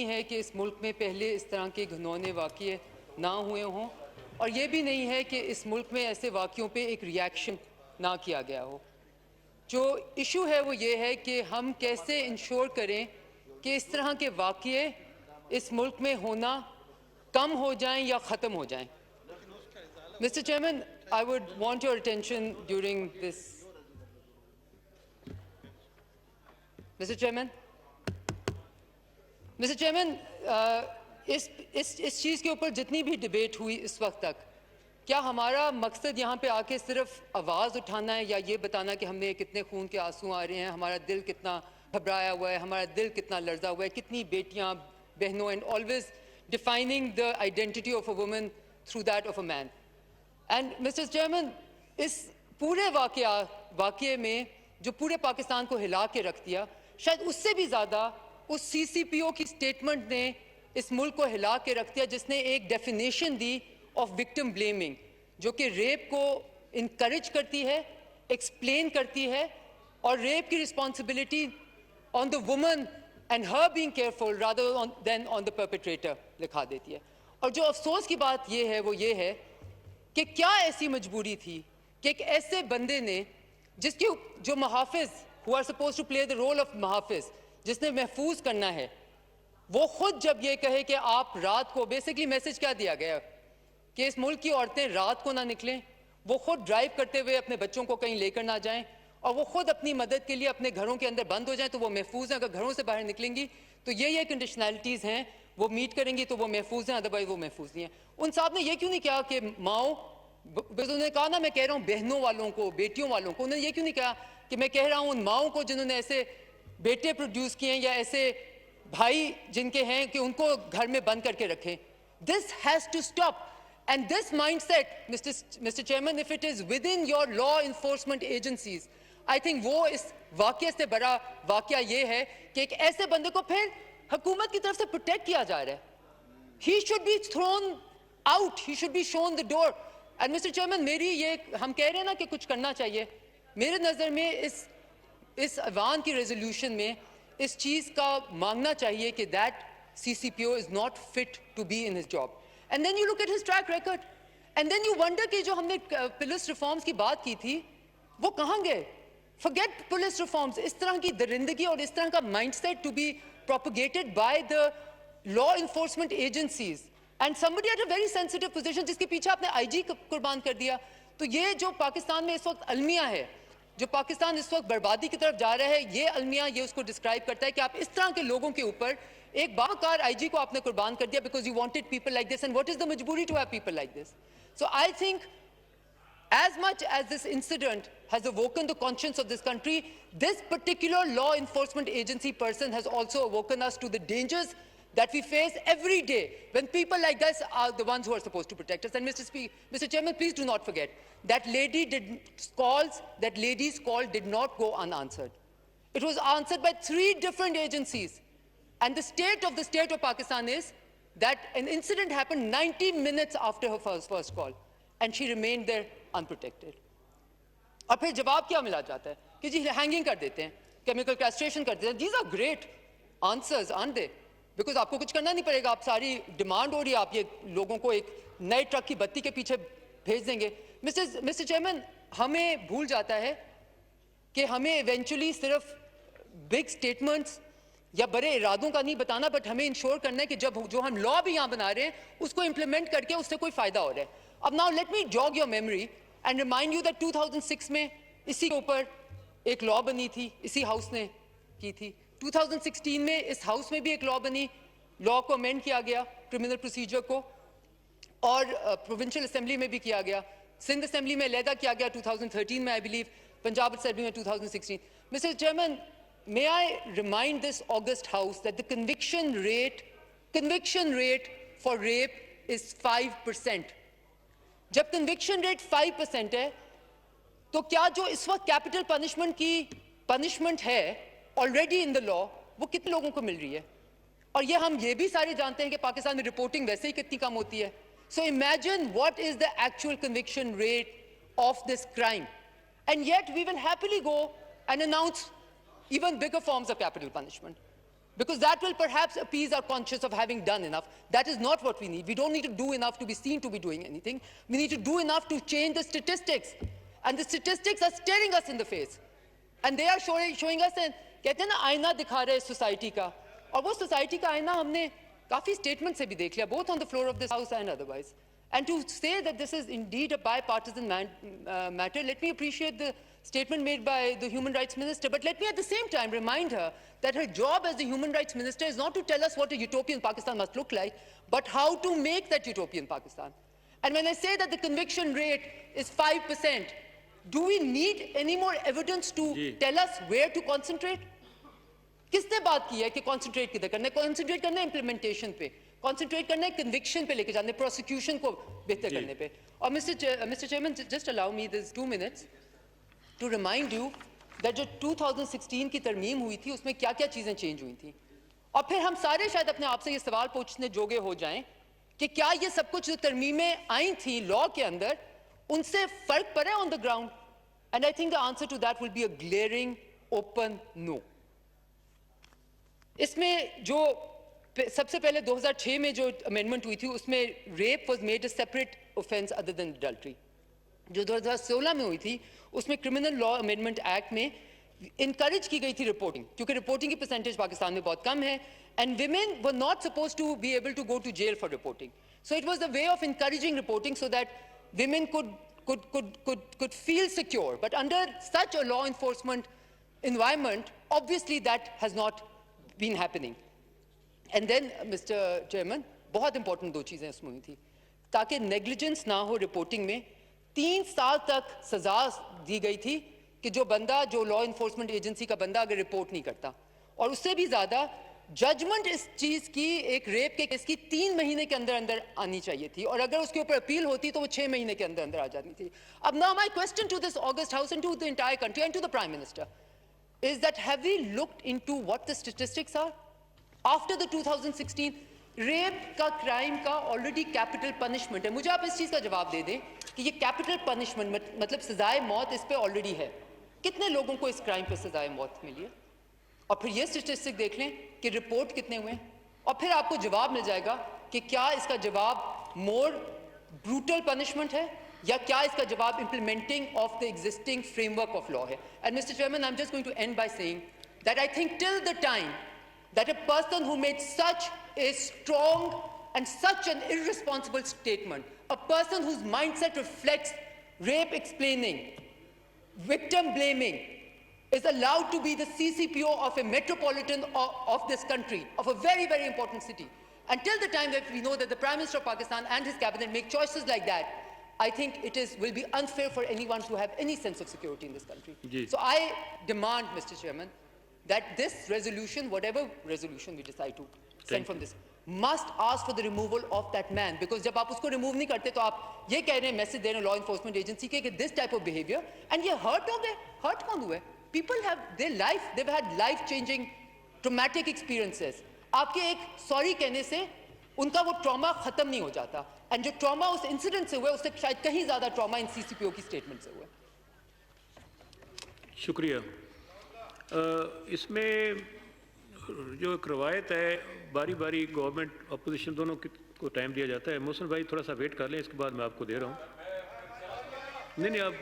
नहीं है कि इस मुल्क में पहले इस तरह के घिनौने वाक़ये ना हुए हों, और ये भी नहीं है कि इस मुल्क में ऐसे वाक़यों पे एक रिएक्शन ना किया गया हो। जो इशू है वो ये है कि हम कैसे इंश्योर करें कि इस तरह के वाक़ये इस मुल्क में होना कम हो जाएं या ख़त्म हो जाएं। Mr. Chairman, I would want your attention during this. Mr. Chairman, Mr. Chairman, इस चीज़ के ऊपर जितनी भी डिबेट हुई इस वक्त तक, क्या हमारा मकसद यहाँ पे आके सिर्फ आवाज़ उठाना है या ये बताना कि हमने कितने खून के आंसू आ रहे हैं, हमारा दिल कितना घबराया हुआ है, हमारा दिल कितना लर्जा हुआ है, कितनी बेटियाँ बहनों, and always defining the identity of a woman through that of a man. And mister chairman, इस पूरे वाक़ये में जो पूरे पाकिस्तान को हिला के रख दिया, शायद उससे भी ज़्यादा उस CCPO की स्टेटमेंट ने इस मुल्क को हिला के रख दिया, जिसने एक definition the of victim blaming, जो कि रेप को इनकरेज करती है, एक्सप्लेन करती है, और रेप की responsibility on the woman and her being careful rather than on the perpetrator लिखा देती है। और जो अफसोस की बात यह है वो ये है कि क्या ऐसी मजबूरी थी कि एक ऐसे बंदे ने जिसके जो मुहाफिज who are suppose to play the role of मुहाफिज, जिसने महफूज करना है, वो खुद जब ये कहे कि आप रात को, बेसिकली मैसेज क्या दिया गया कि इस मुल्क की औरतें रात को ना निकलें, वो खुद ड्राइव करते हुए अपने बच्चों को कहीं लेकर ना जाएं, और वो खुद अपनी मदद के लिए अपने घरों के अंदर बंद हो जाएं तो वो महफूज हैं, अगर घरों से बाहर निकलेंगी तो ये कंडीशनैलिटीज़ हैं, वो मीट करेंगी तो वो महफूज हैं, अदरवाइज वो महफूज नहीं है। उन साहब ने ये क्यों नहीं कहा कि माओ, उन्होंने कहा ना, मैं कह रहा हूँ बहनों वालों को, बेटियों वालों को, उन्होंने ये क्यों नहीं कहा कि मैं कह रहा हूँ उन माओं को जिन्होंने ऐसे बेटे प्रोड्यूस किए हैं या ऐसे भाई जिनके हैं कि उनको घर में बंद करके रखें। This has to stop, and this mindset, Mr. Chairman, if it is within your law enforcement agencies, I think वो इस वाक़ये से बड़ा वाक़या ये है कि एक ऐसे बंदे को फिर हुकूमत की तरफ से प्रोटेक्ट किया जा रहा है। He should be thrown out, he should be shown the door. And Mr. Chairman, मेरी ये, हम कह रहे हैं ना कि कुछ करना चाहिए, मेरे नज़र में इस अवान की रेजोल्यूशन में इस चीज़ का मांगना चाहिए कि that CCPO is not fit to be in his job. And then you look at his track record, and then you wonder कि जो हमने पुलिस रिफॉर्म्स की बात की थी वो कहाँ गए? Forget पुलिस रिफॉर्म्स, इस तरह की दरिंदगी और इस तरह का mindset to be propagated by the law enforcement agencies and somebody at a very sensitive position जिसके पीछे आपने IG कुर्बान कर दिया। तो ये जो पाकिस्तान में इस वक्त अलमिया है, जो पाकिस्तान इस वक्त बर्बादी की तरफ जा रहा है, ये अलमिया ये उसको डिस्क्राइब करता है कि आप इस तरह के लोगों के ऊपर एक बाकार IG को आपने कुर्बान कर दिया because you wanted people like this, and what is the majburi to have people like this? So I think as much as this incident has awoken the conscience of this country, this particular law enforcement agency person has also awoken us to the dangers that we face every day when people like this are the ones who are supposed to protect us. And Mr. Chairman, please do not forget that lady's call did not go unanswered. It was answered by 3 different agencies. And the state of Pakistan is that an incident happened 90 minutes after her first call, and she remained there unprotected. और फिर जवाब क्या मिला जाता है कि जी hanging कर देते हैं, केमिकल कैस्ट्रेशन कर देते हैं। These are great answers, aren't they? Because आपको कुछ करना नहीं पड़ेगा, आप सारी डिमांड हो रही है, आप ये लोगों को एक नए ट्रक की बत्ती के पीछे भेज देंगे। मिस्टर चेयरमैन, हमें भूल जाता है कि हमें इवेंचुअली सिर्फ बिग स्टेटमेंट्स या बड़े इरादों का नहीं बताना, बट हमें इंश्योर करना है कि जब जो हम लॉ भी यहाँ बना रहे हैं उसको इंप्लीमेंट करके उससे कोई फायदा हो रहा है। अब now let me jog your memory and remind you that 2006 में इसी के ऊपर एक लॉ बनी थी, इसी हाउस ने की थी। 2016 में इस हाउस में भी एक लॉ बनी, लॉ को अमेंड किया गया, क्रिमिनल प्रोसीजर को, और प्रोविंशियल असेंबली में भी किया गया, सिंध असेंबली में अलहदा किया गया 2013 में, आई बिलीव पंजाब असेंबली में 2016। Mister chairman, may I remind this august house that the conviction rate for rape is 5%. जब conviction rate 5% है, तो क्या जो इस वक्त capital punishment की punishment है already in the law, वो कितने लोगों को मिल रही है? और ये हम ये भी सारे जानते हैं कि पाकिस्तान में रिपोर्टिंग वैसे ही कितनी कम होती है। So imagine what is the actual conviction rate of this crime, and yet we will happily go and announce even bigger forms of capital punishment. because that will perhaps appease our conscience of having done enough. That is not what we need. We don't need to do enough to be seen to be doing anything. We need to do enough to change the statistics. And the statistics are staring us in the face. And they are showing us, and कहते हैं ना आईना दिखा रहे society का, और वो society का आईना हमने काफी statement से भी देख लिया, both on the floor of this house and otherwise. And to say that this is indeed a bipartisan matter, let me appreciate the statement made by the Human Rights Minister, but let me at the same time remind her that her job as the Human Rights Minister is not to tell us what a utopian Pakistan must look like, but how to make that utopian Pakistan. And when I say that the conviction rate is 5%, do we need any more evidence to tell us where to concentrate? किसने बात की है कि concentrate किधर करना है? Concentrate करना है implementation पे, concentrate करना है conviction पे लेके जाने, prosecution को बेहतर करने पे. और Mr. Chairman, just allow me this 2 minutes to remind you that जो 2016 की तरमीम हुई थी उसमें क्या-क्या चीजें change हुई थी. और फिर हम सारे शायद अपने आप से ये सवाल पूछने जोगे हो जाएं कि क्या ये सब कुछ जो तरमीमें आई थी लॉ के अंदर उनसे फर्क पड़ा on the ground? And I think the answer to that will be a glaring, open no. इसमें जो सबसे पहले 2006 में जो amendment हुई थी उसमें rape was made a separate offence other than adultery. जो 2016 में हुई थी उसमें criminal law amendment act में encourage की गई थी reporting, क्योंकि reporting की percentage पाकिस्तान में बहुत कम है, and women were not supposed to be able to go to jail for reporting. So it was a way of encouraging reporting so that women could feel secure. But under such a law enforcement environment, obviously that has not been happening. And then, Mr. Chairman, बहुत important दो चीजें इसमें हुई थी, ताकि negligence ना हो reporting में 3 साल तक सजा दी गई थी कि जो बंदा जो law enforcement agency का बंदा अगर report नहीं करता, और उससे भी ज़्यादा जजमेंट इस चीज की एक रेप के केस की 3 महीने के अंदर अंदर आनी चाहिए थी, और अगर उसके ऊपर अपील होती तो वो 6 महीने के अंदर अंदर आ जाती थी. अब now my question to this August House and to the entire country and to the Prime Minister is that have we looked into what the statistics are after the 2016 rape का क्राइम का already capital punishment है. मुझे आप इस चीज का जवाब दे दें कि ये कैपिटल पनिशमेंट मतलब सजाए मौत इस पे ऑलरेडी है. कितने लोगों को इस क्राइम पे सजाए मौत मिली है? और फिर ये स्टैटिस्टिक देख लें कि रिपोर्ट कितने हुए, और फिर आपको जवाब मिल जाएगा कि क्या इसका जवाब मोर ब्रूटल पनिशमेंट है या क्या इसका जवाब implementing of the existing framework of law है. And mister chairman, I am just going to end by saying that I think till the time that a person who made such a strong and such an irresponsible statement, a person whose mindset reflects rape explaining, victim blaming, is allowed to be the CCPO of a metropolitan of this country, of a very, very important city. Until the time that we know that the Prime Minister of Pakistan and his cabinet make choices like that, I think it will be unfair for anyone to have any sense of security in this country. Yes. So I demand, Mr. Chairman, that this resolution, whatever resolution we decide to send from this, must ask for the removal of that man, because जब आप उसको remove नहीं करते तो आप ये कह रहे हैं मैसेज दे रहे हैं law enforcement agency के कि this type of behavior, and ये hurt हो गए. hurt कौन हुए? People have their life, they've had life-changing traumatic experiences. आपके एक sorry कहने से उनका वो trauma खत्म नहीं हो जाता, and जो trauma उस incident से हुआ उससे शायद कहीं ज़्यादा trauma इन CCPO की statement से हुआ. शुक्रिया. इसमें जो एक रवायत है बारी बारी गवर्नमेंट अपोजिशन दोनों को टाइम दिया जाता है. मोहसिन भाई थोड़ा सा वेट कर लें, इसके बाद मैं आपको दे रहा हूँ. नहीं आप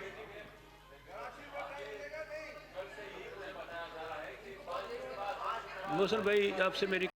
मोहसिन भाई आपसे मेरी